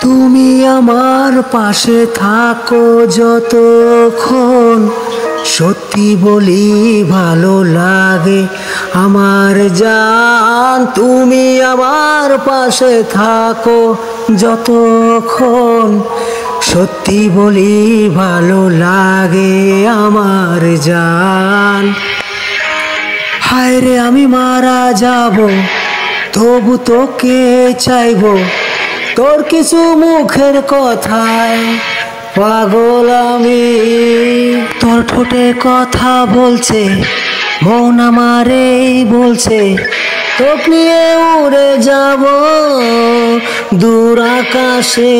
তুমি আমার পাশে থাকো যতক্ষণ, সত্যি বলি ভালো লাগে আমার জান। তুমি আমার পাশে থাকো যতক্ষণ, সত্যি বলি ভালো লাগে আমার জান। হায় রে আমি মারা যাব, তবু তোকে চাইবো, তোর কিছু মুখের কথায় পাগল আমি। তোর ঠোঁটে কথা বলছে, মন আমারেই বলছে, তোকে নিয়ে উড়ে যাব দূর আকাশে।